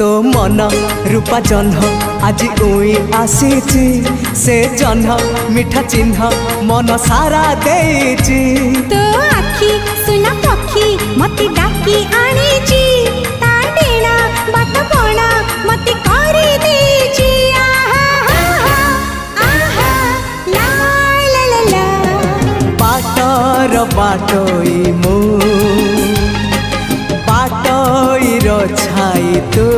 तो मन रूपा जह्न आज उई आसीची से जह्न मिठा चिन्ह मन सारा देची तो आखी सुना पक्षी मते डाकी आनीची ता डेणा बात बणा मते करी देची ला ला ला ला बाटर बाटोई मु बाटोई रो छाई तू